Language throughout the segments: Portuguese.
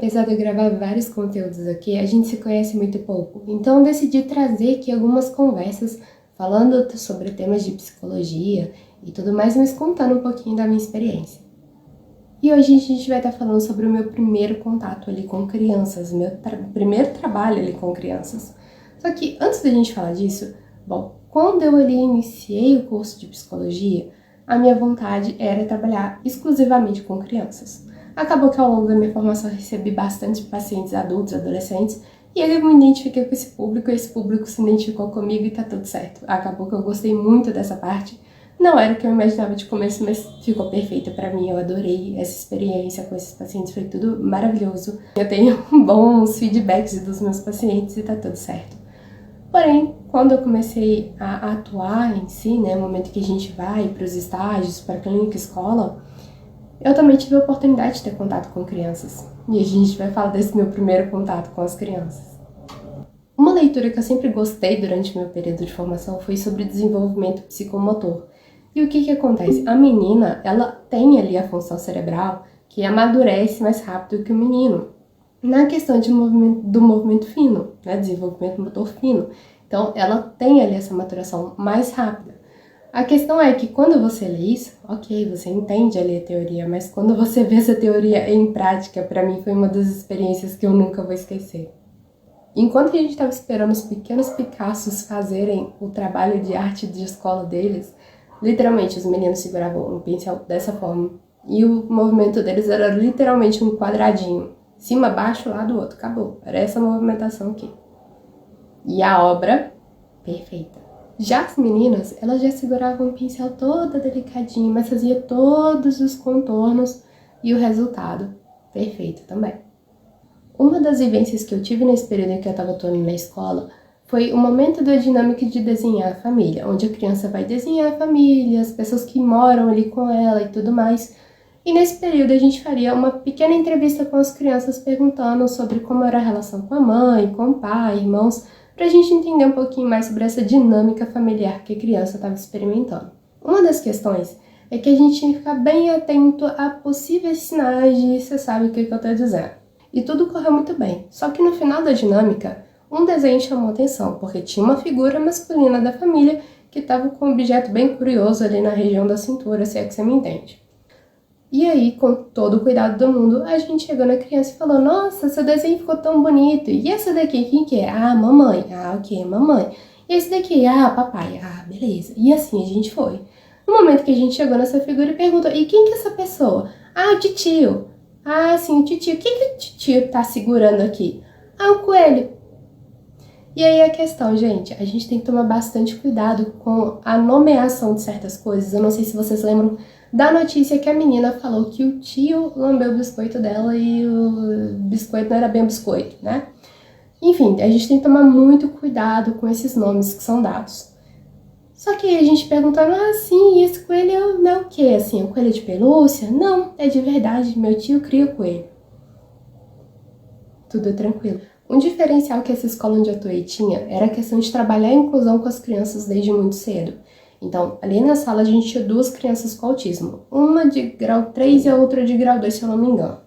apesar de eu gravar vários conteúdos aqui, a gente se conhece muito pouco. Então eu decidi trazer aqui algumas conversas falando sobre temas de psicologia e tudo mais, mas contando um pouquinho da minha experiência. E hoje a gente vai estar falando sobre o meu primeiro contato ali com crianças, meu primeiro trabalho ali com crianças. Só que antes da gente falar disso, bom, quando eu ali iniciei o curso de psicologia, a minha vontade era trabalhar exclusivamente com crianças. Acabou que ao longo da minha formação eu recebi bastante pacientes adultos, adolescentes, e eu me identifiquei com esse público se identificou comigo e tá tudo certo. Acabou que eu gostei muito dessa parte. Não era o que eu imaginava de começo, mas ficou perfeita pra mim. Eu adorei essa experiência com esses pacientes, foi tudo maravilhoso. Eu tenho bons feedbacks dos meus pacientes e tá tudo certo. Porém, quando eu comecei a atuar em si, né, no momento que a gente vai para os estágios, para a clínica, escola, eu também tive a oportunidade de ter contato com crianças. E a gente vai falar desse meu primeiro contato com as crianças. Uma leitura que eu sempre gostei durante meu período de formação foi sobre desenvolvimento psicomotor. E o que acontece? A menina, ela tem ali a função cerebral que amadurece mais rápido que o menino. Na questão do movimento fino, né, desenvolvimento motor fino. Então, ela tem ali essa maturação mais rápida. A questão é que quando você lê isso, ok, você entende ali a teoria, mas quando você vê essa teoria em prática, para mim foi uma das experiências que eu nunca vou esquecer. Enquanto a gente estava esperando os pequenos Picassos fazerem o trabalho de arte de escola deles, literalmente os meninos seguravam um pincel dessa forma e o movimento deles era literalmente um quadradinho, cima, baixo, lado, outro, acabou. Era essa movimentação aqui. E a obra, perfeita. Já as meninas, elas já seguravam o pincel toda delicadinho, mas fazia todos os contornos e o resultado, perfeito também. Uma das vivências que eu tive nesse período em que eu estava atuando na escola foi o momento da dinâmica de desenhar a família, onde a criança vai desenhar a família, as pessoas que moram ali com ela e tudo mais. E nesse período a gente faria uma pequena entrevista com as crianças perguntando sobre como era a relação com a mãe, com o pai, irmãos, para a gente entender um pouquinho mais sobre essa dinâmica familiar que a criança estava experimentando. Uma das questões é que a gente tinha que ficar bem atento a possíveis sinais de você sabe o que eu estou dizendo. E tudo correu muito bem, só que no final da dinâmica, um desenho chamou atenção, porque tinha uma figura masculina da família que estava com um objeto bem curioso ali na região da cintura, se é que você me entende. E aí, com todo o cuidado do mundo, a gente chegou na criança e falou: nossa, seu desenho ficou tão bonito. E essa daqui, quem que é? Ah, mamãe. Ah, ok, mamãe. E esse daqui? Ah, papai. Ah, beleza. E assim a gente foi. No momento que a gente chegou nessa figura e perguntou: e quem que é essa pessoa? Ah, o titio. Ah, sim, o titio. O que o titio tá segurando aqui? Ah, o coelho. E aí a questão, gente, a gente tem que tomar bastante cuidado com a nomeação de certas coisas. Eu não sei se vocês lembram da notícia que a menina falou que o tio lambeu o biscoito dela e o biscoito não era bem biscoito, né? Enfim, a gente tem que tomar muito cuidado com esses nomes que são dados. Só que aí a gente perguntando, sim, esse coelho não é o quê? Assim, um coelho de pelúcia? Não, é de verdade, meu tio cria o coelho. Tudo tranquilo. Um diferencial que essa escola onde eu atuei tinha era a questão de trabalhar a inclusão com as crianças desde muito cedo. Então, ali na sala a gente tinha 2 crianças com autismo, uma de grau 3 e a outra de grau 2, se eu não me engano.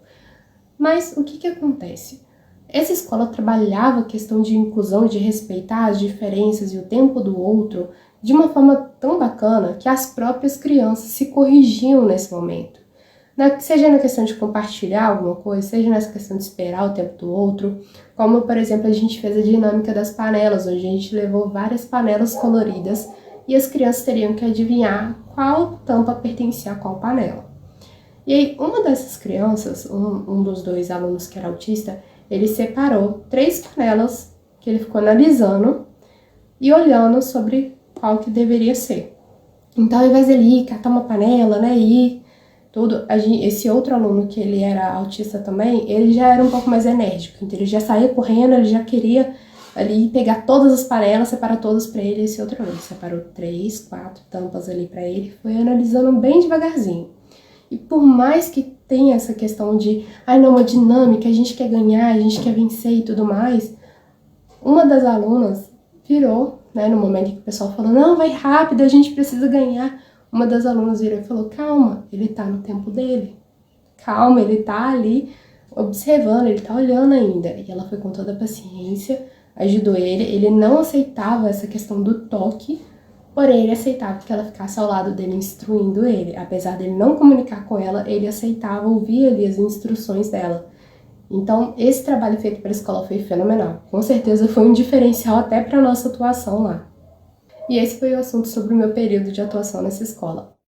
Mas o que acontece? Essa escola trabalhava a questão de inclusão, de respeitar as diferenças e o tempo do outro de uma forma tão bacana que as próprias crianças se corrigiam nesse momento. Seja na questão de compartilhar alguma coisa, seja nessa questão de esperar o tempo do outro, como, por exemplo, a gente fez a dinâmica das panelas, onde a gente levou várias panelas coloridas e as crianças teriam que adivinhar qual tampa pertencia a qual panela. E aí, uma dessas crianças, um dos 2 alunos que era autista, ele separou 3 panelas que ele ficou analisando e olhando sobre qual que deveria ser. Então, ao invés dele ir catar uma panela, né, e tudo, esse outro aluno que ele era autista também, ele já era um pouco mais enérgico, então ele já saía correndo, ele já queria ali pegar todas as panelas, separar todas para ele. Esse outro aluno separou 3, 4 tampas ali para ele, foi analisando bem devagarzinho. E por mais que tenha essa questão de, não, uma dinâmica, a gente quer ganhar, a gente quer vencer e tudo mais, uma das alunas virou, né, no momento em que o pessoal falou, não, vai rápido, a gente precisa ganhar. Uma das alunas virou e falou, calma, ele tá no tempo dele. Calma, ele tá ali observando, ele tá olhando ainda. E ela foi com toda a paciência, ajudou ele. Ele não aceitava essa questão do toque, porém ele aceitava que ela ficasse ao lado dele instruindo ele. Apesar dele não comunicar com ela, ele aceitava ouvir ali as instruções dela. Então, esse trabalho feito pela escola foi fenomenal. Com certeza foi um diferencial até para a nossa atuação lá. E esse foi o assunto sobre o meu período de atuação nessa escola.